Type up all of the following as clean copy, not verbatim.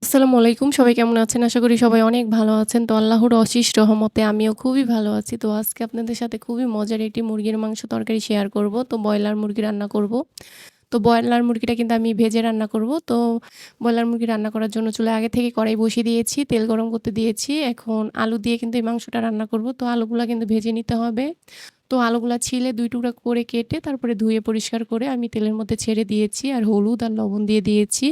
আসসালামু আলাইকুম। সবাই কেমন আছেন? আশা করি সবাই অনেক ভালো আছেন। তো আল্লাহর অশেষ রহমতে আমিও খুবই ভালো আছি। তো আজকে আপনাদের সাথে খুবই মজার একটি মুরগির মাংস তরকারি শেয়ার করব। তো ব্রয়লার মুরগি রান্না করব। তো ব্রয়লার মুরগিটা কিন্তু আমি ভেজে রান্না করব। তো ব্রয়লার মুরগি রান্না করার জন্য চুলায় আগে থেকে কড়াই বসিয়ে দিয়েছি, তেল গরম করতে দিয়েছি। এখন আলু দিয়ে কিন্তু এই মাংসটা রান্না করব। তো আলুগুলা কিন্তু ভেজে নিতে হবে। তো আলুগুলা ছিলে ২ টুকরা করে কেটে তারপরে ধুয়ে পরিষ্কার করে আমি তেলের মধ্যে ছেড়ে দিয়েছি আর হলুদ আর লবণ দিয়ে দিয়েছি।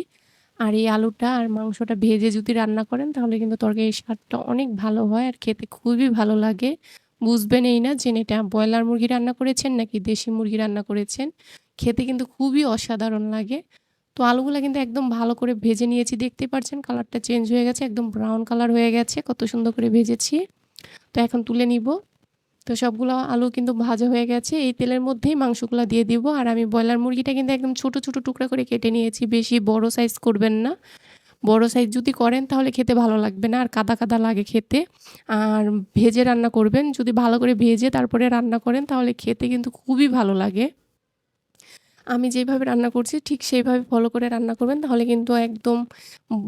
আর এই আলুটা আর মাংসটা ভেজে যদি রান্না করেন তাহলে কিন্তু তরকারির স্বাদটা অনেক ভালো হয় আর খেতে খুবই ভালো লাগে। বুঝবেন এই না যে এটা ব্রয়লার মুরগি রান্না করেছেন নাকি দেশি মুরগি রান্না করেছেন। খেতে কিন্তু খুবই অসাধারণ লাগে। তো আলুগুলা কিন্তু একদম ভালো করে ভেজে নিয়েছি, দেখতেই পাচ্ছেন কালারটা চেঞ্জ হয়ে গেছে, একদম ব্রাউন কালার হয়ে গেছে, কত সুন্দর করে ভেজেছি। তো এখন তুলে নিব। তো সবগুলো আলু কিন্তু ভাজা হয়ে গেছে। এই তেলের মধ্যেই মাংসগুলা দিয়ে দিব। আর আমি ব্রয়লার মুরগিটা কিন্তু একদম ছোট, ছোট টুকরা করে কেটে নিয়েছি। বেশি বড় সাইজ করবেন না। বড় সাইজ যদি করেন তাহলে খেতে ভালো লাগবে না আর কাদা, কাদা লাগে খেতে। আর ভেজে রান্না করবেন। যদি ভালো করে ভেজে তারপরে রান্না করেন তাহলে খেতে কিন্তু খুবই ভালো লাগে। আমি যেভাবে রান্না করছি ঠিক সেইভাবে ফলো করে রান্না করবেন, তাহলে কিন্তু একদম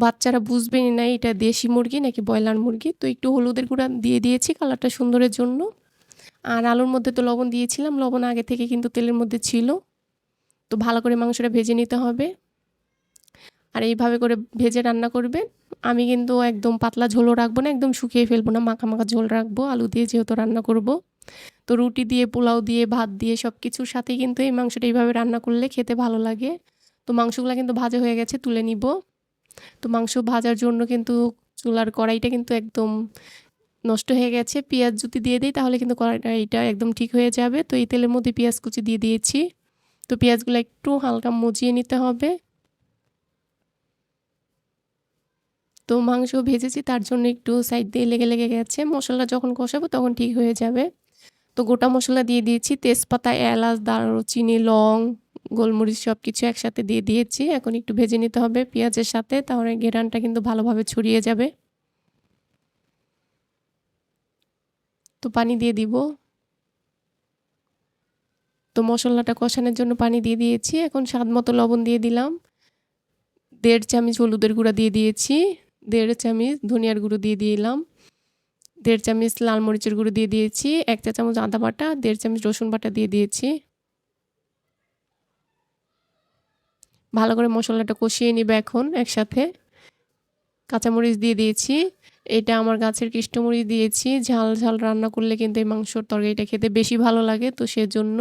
বাচ্চারা বুঝবেনই না এটা দেশি মুরগি নাকি ব্রয়লার মুরগি। তো একটু হলুদের গুঁড়া দিয়ে দিয়েছি কালারটা সুন্দরের জন্য। আর আলুর মধ্যে তো লবণ দিয়েছিলাম, লবণ আগে থেকে কিন্তু তেলের মধ্যে ছিল। তো ভালো করে মাংসটা ভেজে নিতে হবে। আর এইভাবে করে ভেজে রান্না করবেন। আমি কিন্তু একদম পাতলা ঝোলও রাখবো না, একদম শুকিয়ে ফেলবো না, মাখা, মাখা ঝোল রাখবো আলু দিয়ে যেহেতু রান্না করব। তো রুটি দিয়ে, পোলাও দিয়ে, ভাত দিয়ে সবকিছুর সাথেই কিন্তু এই মাংসটা এইভাবে রান্না করলে খেতে ভালো লাগে। তো মাংসগুলা কিন্তু ভাজা হয়ে গেছে, তুলে নিব। তো মাংস ভাজার জন্য কিন্তু চুলার কড়াইটা কিন্তু একদম নষ্ট হয়ে গেছে। পেঁয়াজ যদি দিয়ে দেই তাহলে কিন্তু কড়াইটা একদম ঠিক হয়ে যাবে। তো এই তেলের মধ্যে পেঁয়াজ কুচি দিয়ে দিয়েছি। তো পেঁয়াজগুলো একটু হালকা মজিয়ে নিতে হবে। তো মাংস ভেজেছি তার জন্য একটু সাইড দিয়ে লেগে, লেগে গেছে। মসলা যখন কষাবো তখন ঠিক হয়ে যাবে। তো গোটা মসলা দিয়ে দিয়েছি, তেজপাতা, এলাচ, দারুচিনি, লং, গোলমরিচ সবকিছু একসাথে দিয়ে দিয়েছি। এখন একটু ভেজে নিতে হবে পেঁয়াজের সাথে, তাহলে ঘ্রাণটা কিন্তু ভালোভাবে ছড়িয়ে যাবে। তো পানি দিয়ে দিব। তো মশলাটা কষানোর জন্য পানি দিয়ে দিয়েছি। এখন স্বাদ মতো লবণ দিয়ে দিলাম। ১.৫ চামচ হলুদের গুঁড়া দিয়ে দিয়েছি। ১.৫ চামচ ধনিয়ার গুঁড়ো দিয়ে দিলাম। ১.৫ চামচ লাল মরিচের গুঁড়ো দিয়ে দিয়েছি। ১ চা চামচ আদা বাটা, ১.৫ চামচ রসুন বাটা দিয়ে দিয়েছি। ভালো করে মশলাটা কষিয়ে নিবে এখন একসাথে। কাঁচামরিচ দিয়ে দিয়েছি। এটা আমার গাছের কৃষ্ণমরিচ দিয়েছি। ঝাল, ঝাল রান্না করলে কিন্তু এই মাংসর তরকারিটা খেতে বেশি ভালো লাগে, তো সেজন্য।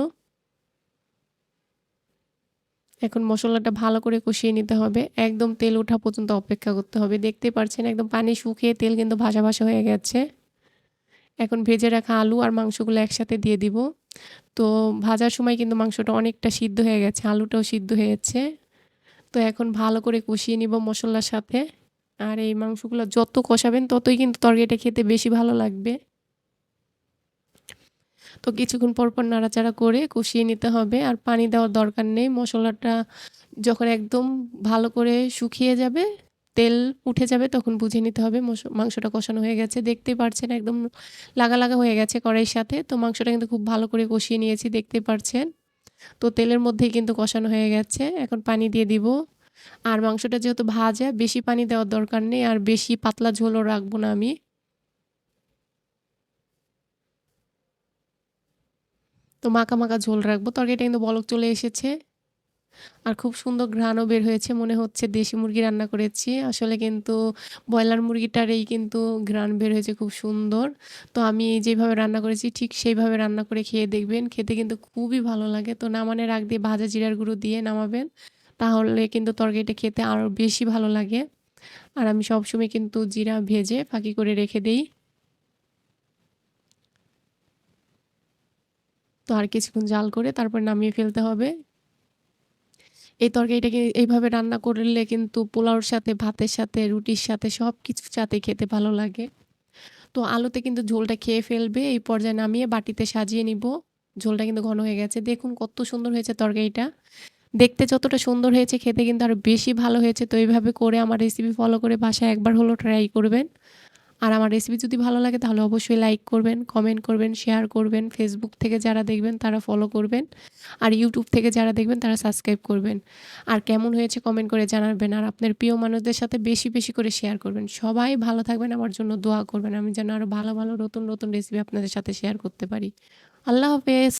এখন মসলাটা ভালো করে কষিয়ে নিতে হবে। একদম তেল ওঠা পর্যন্ত অপেক্ষা করতে হবে। দেখতেই পারছেন একদম পানি শুকিয়ে তেল কিন্তু ভাসা, ভাসা হয়ে গেছে। এখন ভেজে রাখা আলু আর মাংসগুলো একসাথে দিয়ে দিব। তো ভাজার সময় কিন্তু মাংসটা অনেকটা সিদ্ধ হয়ে গেছে, আলুটাও সিদ্ধ হয়েছে। তো এখন ভালো করে কষিয়ে নিব মসলার সাথে। আর এই মাংসগুলো যত কষাবেন ততই কিন্তু তরকারিটা খেতে বেশি ভালো লাগবে। তো কিছুক্ষণ পর, পর নাড়াচাড়া করে কষিয়ে নিতে হবে। আর পানি দেওয়ার দরকার নেই। মসলাটা যখন একদম ভালো করে শুকিয়ে যাবে, তেল উঠে যাবে তখন বুঝে নিতে হবে মাংসটা কষানো হয়ে গেছে। দেখতেই পারছেন একদম লাগা, লাগা হয়ে গেছে কড়াইয়ের সাথে। তো মাংসটা কিন্তু খুব ভালো করে কষিয়ে নিয়েছি, দেখতেই পারছেন। তো তেলের মধ্যেই কিন্তু কষানো হয়ে গেছে। এখন পানি দিয়ে দিব। আর মাংসটা যেহেতু ভাজা, বেশি পানি দেওয়ার দরকার নেই আর বেশি পাতলা ঝোলও রাখবো না আমি। তো মাখা, মাখা ঝোল রাখবো। তরকারিটা কিন্তু বলক চলে এসেছে। আর খুব সুন্দর ঘ্রাণও বের হয়েছে। মনে হচ্ছে দেশি মুরগি রান্না করেছি। আসলে কিন্তু ব্রয়লার মুরগিটারই কিন্তু ঘ্রাণ বের হয়েছে খুব সুন্দর। তো আমি যেভাবে রান্না করেছি ঠিক সেইভাবে রান্না করে খেয়ে দেখবেন। খেতে কিন্তু খুবই ভালো লাগে। তো নামানোর আগ দিয়ে ভাজা জিরার গুঁড়ো দিয়ে নামাবেন। তাহলে কিন্তু তরকারিটা খেতে আরও বেশি ভালো লাগে। আর আমি সবসময় কিন্তু জিরা ভেজে ফাঁকি করে রেখে দেই। তো আর কিছুক্ষণ জাল করে তারপর নামিয়ে ফেলতে হবে। এই তরকারিটাকে এইভাবে রান্না করলে কিন্তু পোলাওর সাথে, ভাতের সাথে, রুটির সাথে সবকিছুর সাথে খেতে ভালো লাগে। তো আলুতে কিন্তু ঝোলটা খেয়ে ফেলবে। এই পর্যায়ে নামিয়ে বাটিতে সাজিয়ে নিব। ঝোলটা কিন্তু ঘন হয়ে গেছে। দেখুন কত সুন্দর হয়েছে তরকারিটা। দেখতে যতটা সুন্দর হয়েছে খেতে কিন্তু আরও বেশি ভালো হয়েছে। তো এইভাবে করে আমার রেসিপি ফলো করে বাসায় একবার হলেও ট্রাই করবেন। আর আমার রেসিপি যদি ভালো লাগে তাহলে অবশ্যই লাইক করবেন, কমেন্ট করবেন, শেয়ার করবেন। ফেসবুক থেকে যারা দেখবেন তারা ফলো করবেন। আর ইউটিউব থেকে যারা দেখবেন তারা সাবস্ক্রাইব করবেন। আর কেমন হয়েছে কমেন্ট করে জানাবেন। আর আপনার প্রিয় মানুষদের সাথে বেশি, বেশি করে শেয়ার করবেন। সবাই ভালো থাকবেন, আমার জন্য দোয়া করবেন। আমি যেন আরো ভালো, ভালো নতুন, নতুন রেসিপি আপনাদের সাথে শেয়ার করতে পারি। আল্লাহ হাফেজ।